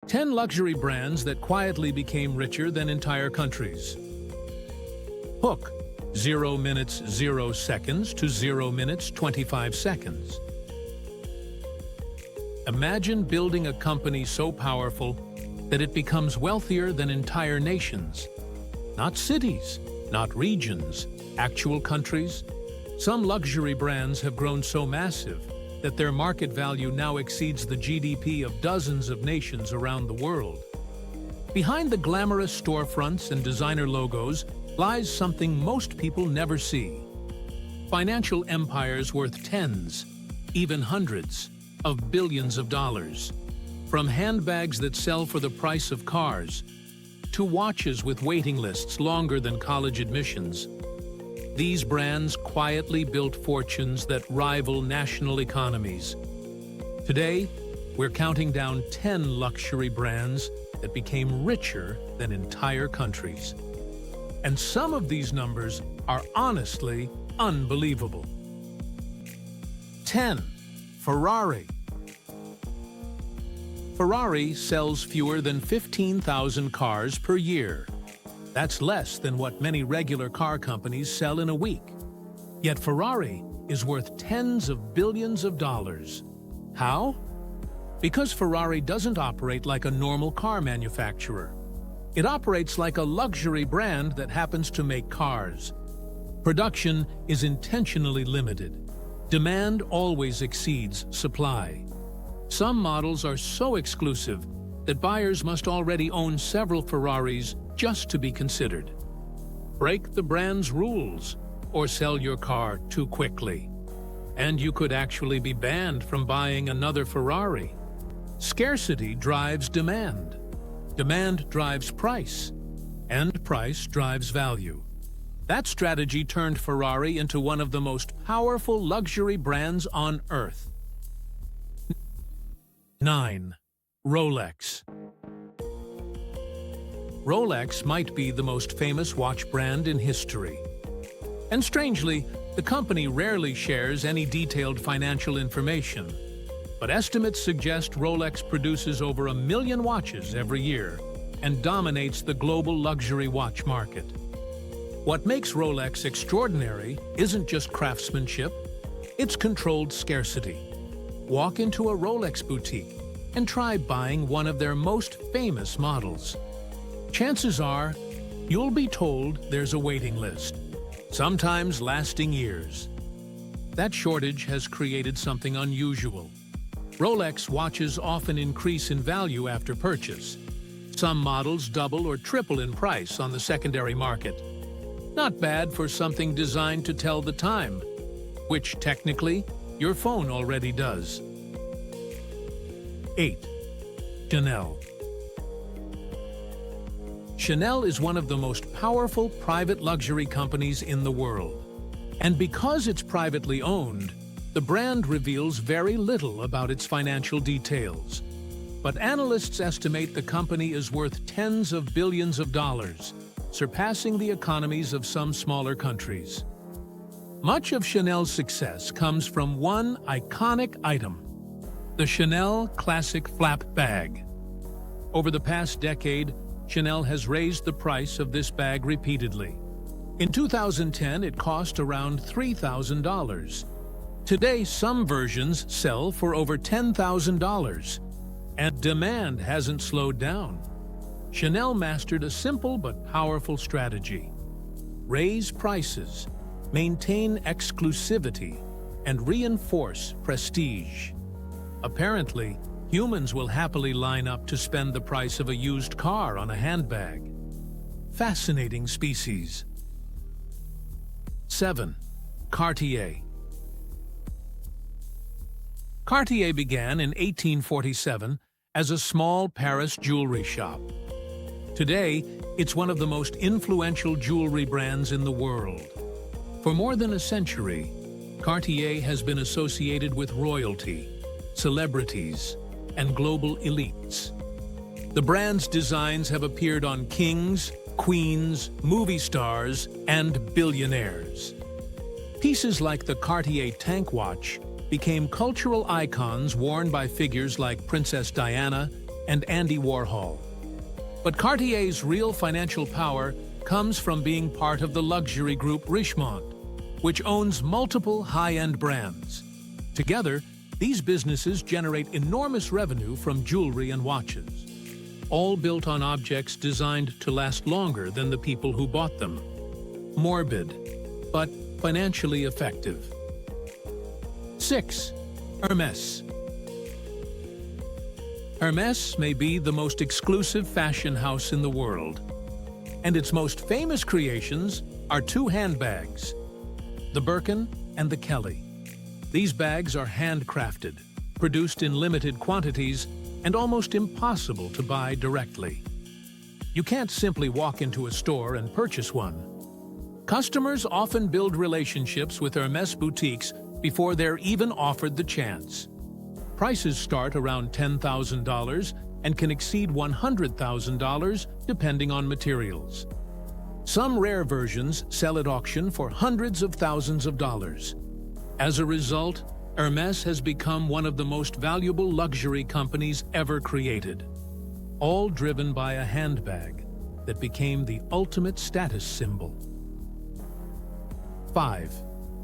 10 luxury brands that quietly became richer than entire countries. Hook, 0 minutes 0 seconds to 0 minutes 25 seconds. Imagine building a company so powerful that it becomes wealthier than entire nations. Not cities, not regions, actual countries. Some luxury brands have grown so massive that their market value now exceeds the GDP of dozens of nations around the world. Behind the glamorous storefronts and designer logos lies something most people never see. Financial empires worth tens, even hundreds, of billions of dollars. From handbags that sell for the price of cars, to watches with waiting lists longer than college admissions. These brands quietly built fortunes that rival national economies. Today, we're counting down 10 luxury brands that became richer than entire countries. And some of these numbers are honestly unbelievable. 10. Ferrari. Ferrari sells fewer than 15,000 cars per year. That's less than what many regular car companies sell in a week. Yet Ferrari is worth tens of billions of dollars. How? Because Ferrari doesn't operate like a normal car manufacturer. It operates like a luxury brand that happens to make cars. Production is intentionally limited. Demand always exceeds supply. Some models are so exclusive that buyers must already own several Ferraris just to be considered. Break the brand's rules or sell your car too quickly, and you could actually be banned from buying another Ferrari. Scarcity drives demand. Demand drives price, and price drives value. That strategy turned Ferrari into one of the most powerful luxury brands on Earth. 9. Rolex. Rolex might be the most famous watch brand in history. And strangely, the company rarely shares any detailed financial information. But estimates suggest Rolex produces over 1 million watches every year and dominates the global luxury watch market. What makes Rolex extraordinary isn't just craftsmanship, it's controlled scarcity. Walk into a Rolex boutique and try buying one of their most famous models. Chances are, you'll be told there's a waiting list, sometimes lasting years. That shortage has created something unusual. Rolex watches often increase in value after purchase. Some models double or triple in price on the secondary market. Not bad for something designed to tell the time, which technically your phone already does. 8. Chanel. Chanel is one of the most powerful private luxury companies in the world. And because it's privately owned, the brand reveals very little about its financial details. But analysts estimate the company is worth tens of billions of dollars, surpassing the economies of some smaller countries. Much of Chanel's success comes from one iconic item: the Chanel Classic Flap Bag. Over the past decade, Chanel has raised the price of this bag repeatedly. In 2010, it cost around $3,000. Today, some versions sell for over $10,000, and demand hasn't slowed down. Chanel mastered a simple but powerful strategy: raise prices, maintain exclusivity, and reinforce prestige. Apparently, humans will happily line up to spend the price of a used car on a handbag. Fascinating species. 7. Cartier. Cartier began in 1847 as a small Paris jewelry shop. Today, it's one of the most influential jewelry brands in the world. For more than a century, Cartier has been associated with royalty, celebrities, and global elites. The brand's designs have appeared on kings, queens, movie stars, and billionaires. Pieces like the Cartier tank watch became cultural icons worn by figures like Princess Diana and Andy Warhol. But Cartier's real financial power comes from being part of the luxury group Richemont, which owns multiple high-end brands. Together, these businesses generate enormous revenue from jewelry and watches, all built on objects designed to last longer than the people who bought them. Morbid, but financially effective. 6. Hermès. Hermès may be the most exclusive fashion house in the world, and its most famous creations are two handbags, the Birkin and the Kelly. These bags are handcrafted, produced in limited quantities, and almost impossible to buy directly. You can't simply walk into a store and purchase one. Customers often build relationships with Hermès boutiques before they're even offered the chance. Prices start around $10,000 and can exceed $100,000 depending on materials. Some rare versions sell at auction for hundreds of thousands of dollars. As a result, Hermès has become one of the most valuable luxury companies ever created, all driven by a handbag that became the ultimate status symbol. 5.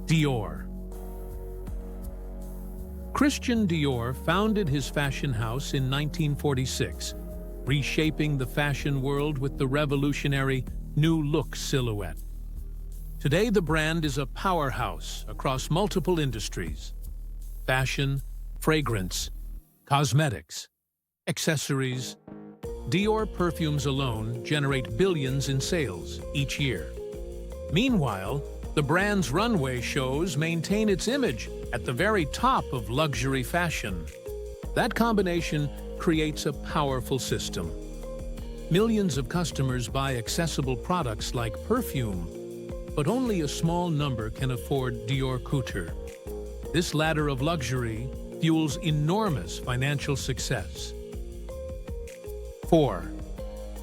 Dior. Christian Dior founded his fashion house in 1946, reshaping the fashion world with the revolutionary New Look silhouette. Today, the brand is a powerhouse across multiple industries: fashion, fragrance, cosmetics, accessories. Dior perfumes alone generate billions in sales each year. Meanwhile, the brand's runway shows maintain its image at the very top of luxury fashion. That combination creates a powerful system. Millions of customers buy accessible products like perfume, but only a small number can afford Dior Couture. This ladder of luxury fuels enormous financial success. 4.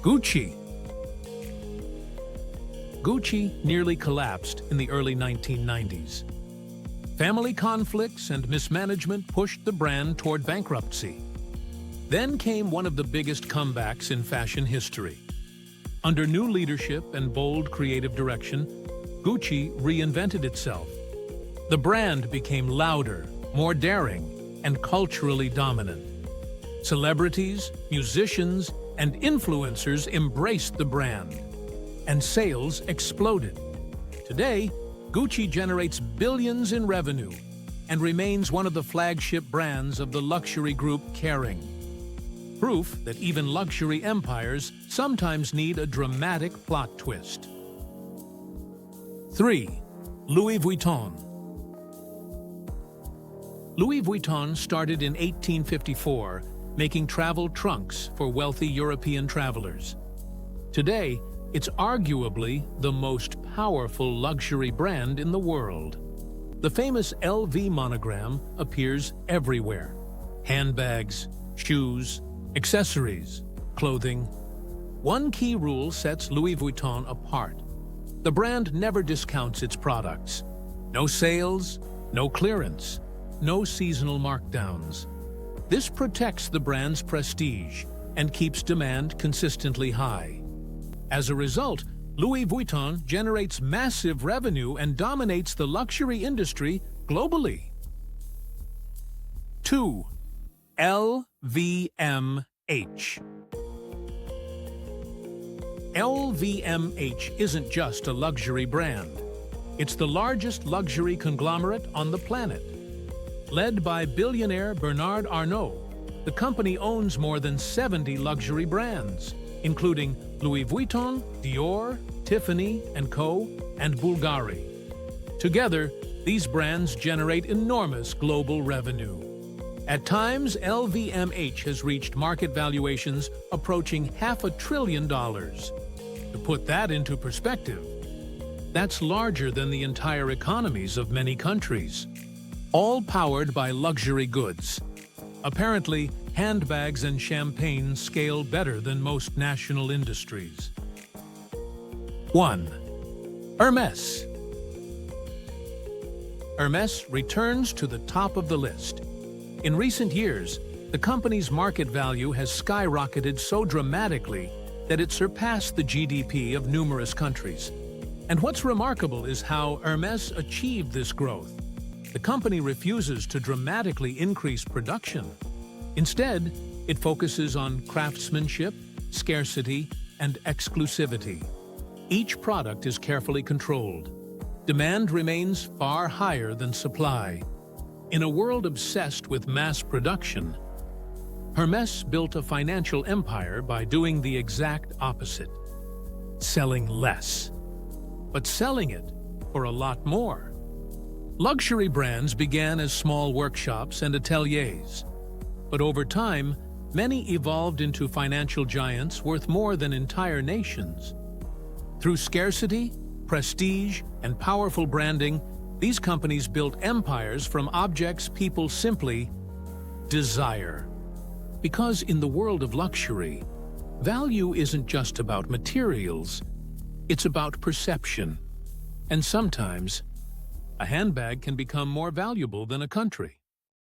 Gucci. Gucci nearly collapsed in the early 1990s. Family conflicts and mismanagement pushed the brand toward bankruptcy. Then came one of the biggest comebacks in fashion history. Under new leadership and bold creative direction, Gucci reinvented itself. The brand became louder, more daring, and culturally dominant. Celebrities, musicians, and influencers embraced the brand, and sales exploded. Today, Gucci generates billions in revenue and remains one of the flagship brands of the luxury group Kering. Proof that even luxury empires sometimes need a dramatic plot twist. 3. Louis Vuitton. Louis Vuitton started in 1854, making travel trunks for wealthy European travelers. Today, it's arguably the most powerful luxury brand in the world. The famous LV monogram appears everywhere: handbags, shoes, accessories, clothing. One key rule sets Louis Vuitton apart: the brand never discounts its products. No sales, no clearance, no seasonal markdowns. This protects the brand's prestige and keeps demand consistently high. As a result, Louis Vuitton generates massive revenue and dominates the luxury industry globally. 2. LVMH. LVMH isn't just a luxury brand. It's the largest luxury conglomerate on the planet. Led by billionaire Bernard Arnault, the company owns more than 70 luxury brands, including Louis Vuitton, Dior, Tiffany & Co., and Bulgari. Together, these brands generate enormous global revenue. At times, LVMH has reached market valuations approaching $500 billion. To put that into perspective, that's larger than the entire economies of many countries, all powered by luxury goods. Apparently, handbags and champagne scale better than most national industries. 1. Hermès. Hermès returns to the top of the list. In recent years, The company's market value has skyrocketed so dramatically that it surpassed the GDP of numerous countries. And what's remarkable is how Hermès achieved this growth. The company refuses to dramatically increase production. Instead, it focuses on craftsmanship, scarcity, and exclusivity. Each product is carefully controlled. Demand remains far higher than supply. In a world obsessed with mass production, Hermès built a financial empire by doing the exact opposite, selling less, but selling it for a lot more. Luxury brands began as small workshops and ateliers, but over time, many evolved into financial giants worth more than entire nations. Through scarcity, prestige, and powerful branding, these companies built empires from objects people simply desire. Because in the world of luxury, value isn't just about materials, it's about perception. And sometimes, a handbag can become more valuable than a country.